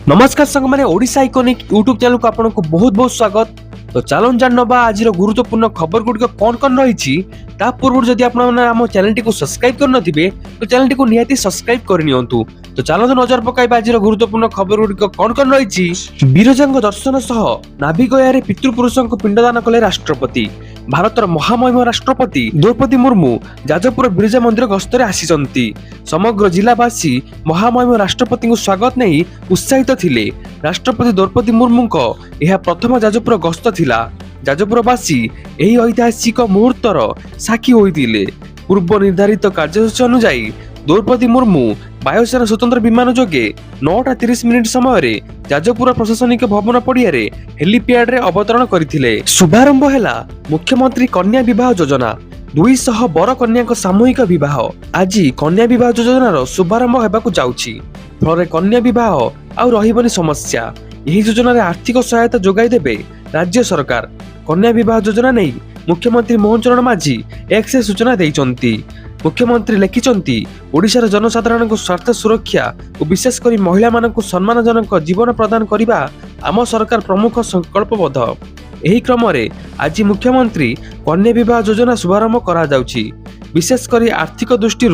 नमस्कार संग मैंने ओडिशा आइकॉनिक यूट्यूब चैनल को आपको बहुत बहुत स्वागत। तो चलो जान आज गुरुत्वपूर्ण खबर गुड़िक कौन कौन रही पूर्व जदि आप चैनल टी सब्सक्राइब कर तो चैनल टी निहाती सब्सक्राइब करनी। तो चलो नजर पकाइबा आज गुरुत्वपूर्ण खबर गुड़िक कौन कौन रही। विरजा दर्शन सह नाभिगया पितृपुरुषों पिंडदान कले राष्ट्रपति। भारतर महामहिम राष्ट्रपति द्रौपदी मुर्मू जाजपुर बिरजा मंदिर गस्तर आसी समग्र जिलावासी महामहिम राष्ट्रपति स्वागत नहीं उत्साहित थिले। राष्ट्रपति द्रौपदी मुर्मू यह प्रथम जाजपुर गस्त थिला। जाजपुरवासी एही ऐतिहासिक मुहूर्तर साक्षी होइतिले। पूर्व निर्धारित कार्यसूची अनुसार द्रौपदी मुर्मू वायुसेना स्वतंत्र विमान जोगे 9:30 समय जाजपुर प्रशासनिक भवन पड़िया हेलीपैड रे अवतरण करथिले। शुभारंभ हैला मुख्यमंत्री कन्या विवाह योजना। 200 बर कन्या सामूहिक विवाह। आज कन्या विवाह योजनार शुभारंभ होबाकू जाउछि। फल कन्या विवाह आउ रहिबनी समस्या। यही योजना रे आर्थिक सहायता जोगाई देबे राज्य सरकार। कन्या विवाह योजना नहीं मुख्यमंत्री मोहन चरण माझी एक्स सूचना देइचंती। मुख्यमंत्री लिखिचंती ओडिशार जनसाधारण स्वार्थ सुरक्षा और विशेषकर महिला मानक सम्मानजनक जीवन प्रदान करने आम सरकार प्रमुख संकल्पबद्ध। एही क्रम रे आज मुख्यमंत्री कन्या विवाह योजना शुभारंभ करा जाउछि। विशेषकर आर्थिक दृष्टि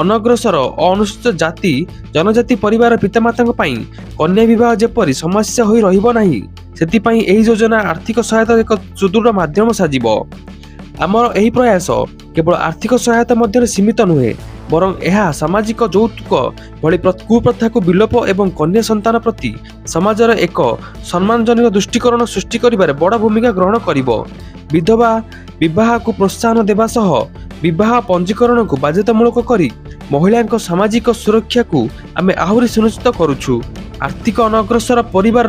अनग्रसर अनुसूचित जाति जनजाति परिवार पितामाता कन्या विवाह जेपरी समस्या होई रहिबो नाही सेतिपई एही योजना आर्थिक सहायता एक सुदृढ़ माध्यम साजिबो। आमर एही प्रयास केवल आर्थिक सहायता मध्य सीमित नुहे बरं यह सामाजिक यौतुक भली कुप्रथा को विलोप एवं कन्या संतान प्रति समाजर एक सम्मानजनक दृष्टिकोण सृष्टि करिबारे बड़ भूमिका ग्रहण करिबो। विधवा विवाह को प्रोत्साहन देवा सह विवाह पंजीकरण को बाध्यतामूलक करी महिला सामाजिक सुरक्षा को आमे आहुरी सुनिश्चित करुछु। आर्थिक अनग्रसर परिवार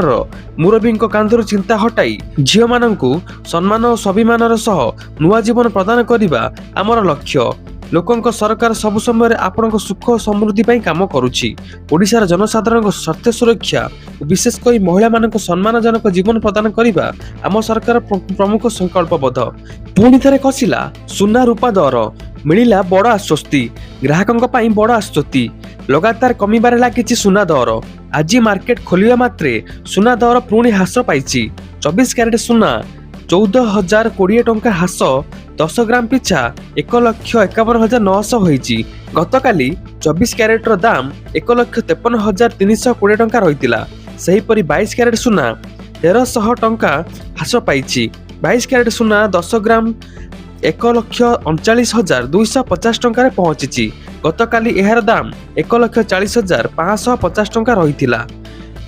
मुरबी कांधर चिंता हटाई झील मानू सम्मान और स्वाभिमान सह नुआ जीवन प्रदान करने आमर लक्ष्य। लोकंक सरकार सब समय आपण सुख और समृद्धि पर काम करुछि। ओडिशार जनसाधारण स्वार्थ सुरक्षा विशेषकर महिला मानक सम्मानजनक जीवन प्रदान करने आम सरकार प्रमुख संकल्पबद्ध। पुणी थे खसिला सुना रूपा दर मिलिला बड़ आश्वस्ति। ग्राहकों बड़ आश्वस्ति लगातार कमिबार लागिछि सुना दर। आज मार्केट खोलिया मात्रे सुना दर पुणी ह्रास पाइछि। 24 क्यारेट सुना 14,020 टंका ह्रास 10 ग्राम पिछा 1,51,900 होइछि। गतकाली 24 क्यारेट दाम 1,53,320 टंका रहितिला। सेहीपरि 22 क्यारेट सुना 1,300 टंका ह्रास पाइछि। 22 क्यारेट सुना 10 ग्राम 1,39,250 टंका पहुंची। गतकाली एहार दाम 1,40,550 टंका रहितिला।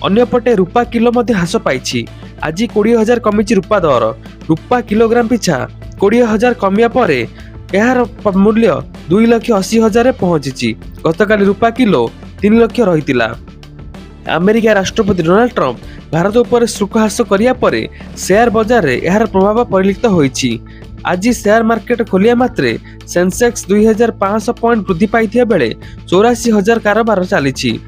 अन्यपटे रूपा किलो मध्ये ह्रास पाइछि। आज 20,000 कमिछि रूपा दर। रूपा किलोग्राम पिछा 20,000 कमिया परे एहार मूल्य 2,80,000 पहुंची। गतकाली रूपा किलो 3 लाख रहितिला। अमेरिका राष्ट्रपति डोनाल्ड ट्रंप भारत उपर शुल्क ह्रास करिया परे शेयर बाजार रे एहार प्रभाव परिलक्षित होइछि। आज शेयर मार्केट खोलिया मात्रे सेंसेक्स 2,500 पॉइंट वृद्धि पाइथिया बेले 84,000 कारोबार चली।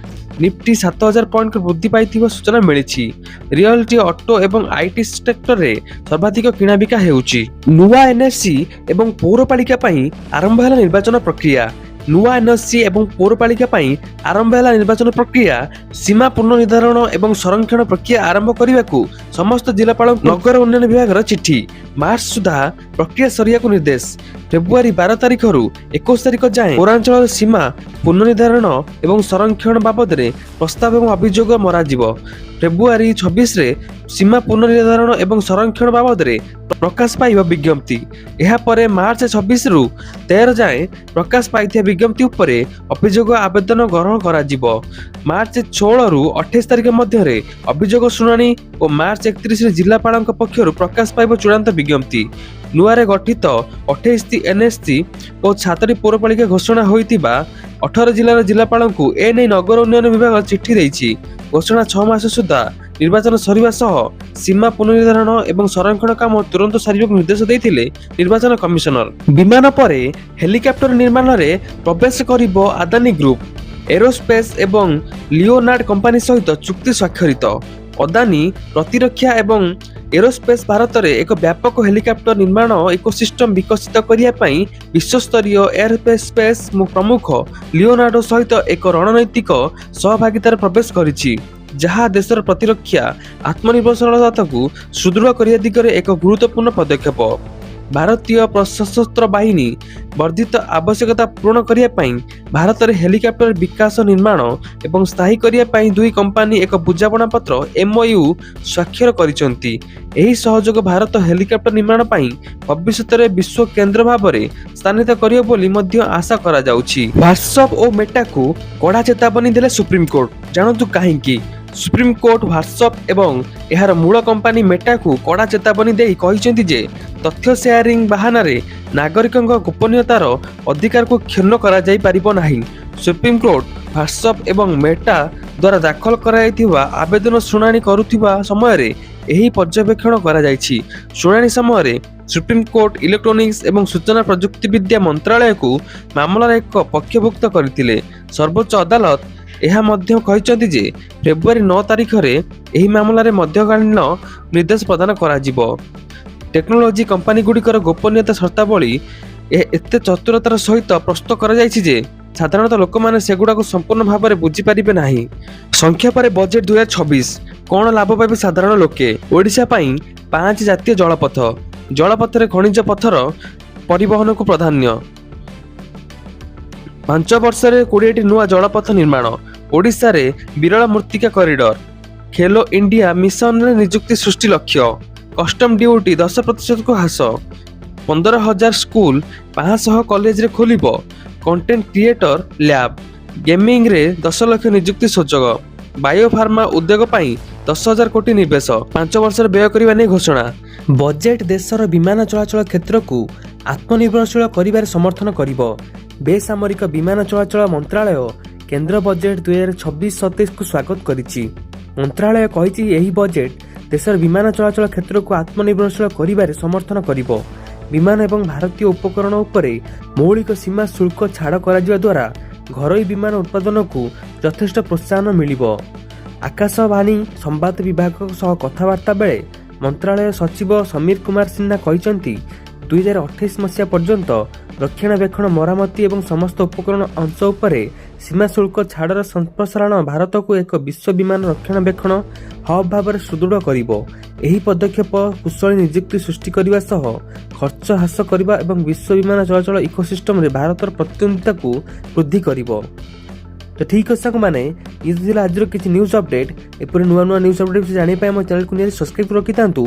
निफ्टी 7,000 पॉइंट वृद्धि पाइथिबा सूचना मिली। रियल्टी ऑटो एवं आईटी सेक्टर रे सर्वाधिक किणाबिका हेउछि। नुआ एनएससी एवं पौरपालिका पई आरंभ होला निर्वाचन प्रक्रिया। नुआ एनएससी एवं पौरपालिका पई आरंभ होला निर्वाचन प्रक्रिया। सीमा पुनर्निर्धारण एवं संरक्षण प्रक्रिया आरंभ करने को समस्त जिलापाल नगर उन्नयन विभाग चिठी। मार्च सुधा प्रक्रिया सरिया को निर्देश। फेब्रुआरी 12 तारिख रु 21 तारिख जाए पौरांचल सीमा पुनर्निर्धारण एवं संरक्षण बाबद प्रस्ताव एवं अभियोग मराजिबो। फेब्रुआरी 26 रे सीमा पुनर्निर्धारण एवं संरक्षण बाबद प्रकाश पाइबा विज्ञप्ति। यह परे मार्च 26 रु 13 जाए प्रकाश पाइथिया विज्ञप्ति उपरे अभियोग आवेदन ग्रहण करा जिवो। मार्च 16 रु 28 तारिख मध्य अभियोग शुणाणी और मार्च 31 रे जिलापाल पक्षर प्रकाश पाइब चूड़ांत विज्ञप्ति। नुआरे गठित 28 एनएससी और 7 पौरपालिका घोषणा होइतिबा 18 जिलार जिलापाल को एने नगर उन्नयन विभाग चिठी देइछि। घोषणा 6 मास सुधा निर्वाचन सरिबा सह सीमा पुनर्निर्धारण एवं संरक्षण काम तुरंत सारिबाक निर्देश देइथिले निर्वाचन कमिशनर। विमान परे हेलिकॉप्टर निर्माण रे प्रवेश करिबो अदानी ग्रुप। एरोस्पेस एवं लियोनार्ड कंपनी सहित चुक्ति स्वाक्षरित। अदानी प्रतिरक्षा एवं एरोस्पेस भारत में एक व्यापक हेलिकॉप्टर निर्माण इकोसिस्टम विकसित करने विश्वस्तरीय एयरस्पेस प्रमुख लियोनार्डो सहित एक रणनैतिक सहभागितार प्रवेश करिछि। ଯାହା ଦେଶର ପ୍ରତିରକ୍ଷା ଆତ୍ମନିର୍ଭରଶୀଳତାକୁ ସୁଦୃଢ଼ କରିବା ଦିଗରେ ଏକ ଗୁରୁତ୍ୱପୂର୍ଣ୍ଣ ପଦକ୍ଷେପ। ଭାରତୀୟ ସଶସ୍ତ୍ର ବାହିନୀ ବର୍ଦ୍ଧିତ ଆବଶ୍ୟକତା ପୂରଣ କରିବା ପାଇଁ ଭାରତରେ ହେଲିକପ୍ଟର ବିକାଶ ନିର୍ମାଣ ଏବଂ ସ୍ଥାୟୀ କରିବା ପାଇଁ ଦୁଇ କମ୍ପାନୀ ଏକ ବୁଝାମଣାପତ୍ର MOU ସ୍ୱାକ୍ଷର କରିଛନ୍ତି। ଏହି ସହଯୋଗ ଭାରତ ହେଲିକପ୍ଟର ନିର୍ମାଣ ପାଇଁ ଭବିଷ୍ୟତରେ ବିଶ୍ୱ କେନ୍ଦ୍ର ଭାବରେ ସ୍ଥାନିତ କରିବ ବୋଲି ମଧ୍ୟ ଆଶା କରାଯାଉଛି। ହ୍ୱାଟ୍ସଆପ୍ ଓ ମେଟାକୁ କଡ଼ା ଚେତାବନୀ ଦେଲେ ସୁପ୍ରିମକୋର୍ଟ, ଜାଣନ୍ତୁ କାହିଁକି? ସୁପ୍ରିମକୋର୍ଟ ହ୍ୱାଟ୍ସଆପ୍ ଏବଂ ଏହାର ମୂଳ କମ୍ପାନୀ ମେଟାକୁ କଡ଼ା ଚେତାବନୀ ଦେଇ କହିଛନ୍ତି ଯେ ତଥ୍ୟ ସେୟାରିଂ ବାହାନାରେ ନାଗରିକଙ୍କ ଗୋପନୀୟତାର ଅଧିକାରକୁ କ୍ଷୁଣ୍ଣ କରାଯାଇପାରିବ ନାହିଁ। ସୁପ୍ରିମକୋର୍ଟ ହ୍ୱାଟ୍ସଆପ୍ ଏବଂ ମେଟା ଦ୍ୱାରା ଦାଖଲ କରାଯାଇଥିବା ଆବେଦନ ଶୁଣାଣି କରୁଥିବା ସମୟରେ ଏହି ପର୍ଯ୍ୟବେକ୍ଷଣ କରାଯାଇଛି। ଶୁଣାଣି ସମୟରେ ସୁପ୍ରିମକୋର୍ଟ ଇଲେକ୍ଟ୍ରୋନିକ୍ସ ଏବଂ ସୂଚନା ପ୍ରଯୁକ୍ତିବିଦ୍ୟା ମନ୍ତ୍ରାଳୟକୁ ମାମଲାର ଏକ ପକ୍ଷଭୁକ୍ତ କରିଥିଲେ। ସର୍ବୋଚ୍ଚ ଅଦାଲତ ଏହା ମଧ୍ୟ କହିଛନ୍ତି ଯେ ଫେବୃଆରୀ 9 ତାରିଖରେ ଏହି ମାମଲାରେ ମଧ୍ୟକାଳୀନ ନିର୍ଦ୍ଦେଶ ପ୍ରଦାନ କରାଯିବ। ଟେକ୍ନୋଲୋଜି କମ୍ପାନୀଗୁଡ଼ିକର ଗୋପନୀୟତା ସର୍ତ୍ତାବଳୀ ଏତେ ଚତୁରତାର ସହିତ ପ୍ରସ୍ତୁତ କରାଯାଇଛି ଯେ ସାଧାରଣତଃ ଲୋକମାନେ ସେଗୁଡ଼ାକୁ ସମ୍ପୂର୍ଣ୍ଣ ଭାବରେ ବୁଝିପାରିବେ ନାହିଁ। ସଂଖ୍ୟା ପରେ ବଜେଟ୍ 2026 କ'ଣ ଲାଭ ପାଇବେ ସାଧାରଣ ଲୋକେ? ଓଡ଼ିଶା ପାଇଁ 5 ଜାତୀୟ ଜଳପଥ, ଜଳପଥରେ ଖଣିଜ ପଥର ପରିବହନକୁ ପ୍ରାଧାନ୍ୟ। 5 ବର୍ଷରେ 20ଟି ନୂଆ ଜଳପଥ ନିର୍ମାଣ। ଓଡ଼ିଶାରେ ବିରଳ ମୃତ୍ତିକା କରିଡର। ଖେଲୋ ଇଣ୍ଡିଆ ମିଶନରେ ନିଯୁକ୍ତି ସୃଷ୍ଟି ଲକ୍ଷ୍ୟ। କଷ୍ଟମ ଡ୍ୟୁଟି 10%କୁ ହ୍ରାସ। 15,000 ସ୍କୁଲ 500 କଲେଜରେ ଖୋଲିବ। Content creator lab. ଗେମିଂରେ 10 ଲକ୍ଷ ନିଯୁକ୍ତି ସୁଯୋଗ। ବାୟୋଫାର୍ମା ଉଦ୍ୟୋଗ ପାଇଁ 10,000 କୋଟି ନିବେଶ। 5 ବର୍ଷରେ ବ୍ୟୟ କରିବା ନେଇ ଘୋଷଣା। ବଜେଟ୍ ଦେଶର ବିମାନ ଚଳାଚଳ କ୍ଷେତ୍ରକୁ ଆତ୍ମନିର୍ଭରଶୀଳ କରିବାରେ ସମର୍ଥନ କରିବ। ବେସାମରିକ ବିମାନ ଚଳାଚଳ ମନ୍ତ୍ରାଳୟ କେନ୍ଦ୍ର ବଜେଟ୍ 2026-27କୁ ସ୍ୱାଗତ କରିଛି। ମନ୍ତ୍ରାଳୟ କହିଛି ଏହି ବଜେଟ୍ ଦେଶର ବିମାନ ଚଳାଚଳ କ୍ଷେତ୍ରକୁ ଆତ୍ମନିର୍ଭରଶୀଳ କରିବାରେ ସମର୍ଥନ କରିବ। ବିମାନ ଏବଂ ଭାରତୀୟ ଉପକରଣ ଉପରେ ମୌଳିକ ସୀମା ଶୁଳ୍କ ଛାଡ଼ କରାଯିବା ଦ୍ୱାରା ଘରୋଇ ବିମାନ ଉତ୍ପାଦନକୁ ଯଥେଷ୍ଟ ପ୍ରୋତ୍ସାହନ ମିଳିବ। ଆକାଶବାଣୀ ସମ୍ବାଦ ବିଭାଗ ସହ କଥାବାର୍ତ୍ତା ବେଳେ ମନ୍ତ୍ରାଳୟ ସଚିବ ସମୀର କୁମାର ସିହ୍ନା କହିଛନ୍ତି 2028 ମସିହା ପର୍ଯ୍ୟନ୍ତ ରକ୍ଷଣାବେକ୍ଷଣ, ମରାମତି ଏବଂ ସମସ୍ତ ଉପକରଣ ଅଂଶ ଉପରେ ସୀମା ଶୁଳ୍କ ଛାଡ଼ର ସମ୍ପ୍ରସାରଣ ଭାରତକୁ ଏକ ବିଶ୍ୱ ବିମାନ ରକ୍ଷଣାବେକ୍ଷଣ ହବ୍ ଭାବରେ ସୁଦୃଢ଼ କରିବ। ଏହି ପଦକ୍ଷେପ କୁଶଳୀ ନିଯୁକ୍ତି ସୃଷ୍ଟି କରିବା ସହ ଖର୍ଚ୍ଚ ହ୍ରାସ କରିବା ଏବଂ ବିଶ୍ୱ ବିମାନ ଚଳାଚଳ ଇକୋସିଷ୍ଟମରେ ଭାରତର ପ୍ରତିଦ୍ୱନ୍ଦ୍ୱିତାକୁ ବୃଦ୍ଧି କରିବ। ତ ଠିକ୍ ଅଛି ସାଙ୍ଗମାନେ, ଇଏ ଥିଲା ଆଜିର କିଛି ନ୍ୟୁଜ୍ ଅପଡେଟ୍। ଏପରି ନୂଆ ନୂଆ ନ୍ୟୁଜ୍ ଅପଡେଟ୍ ଜାଣିବା ପାଇଁ ଆମ ଚ୍ୟାନେଲକୁ ନିହାତି ସବସ୍କ୍ରାଇବ୍ ରଖିଥାନ୍ତୁ।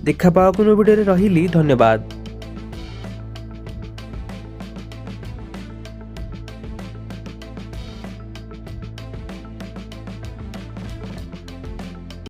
ଦେଖା ପାବାକୁ ଭିଡ଼ିଓରେ ରହିଲି, ଧନ୍ୟବାଦ।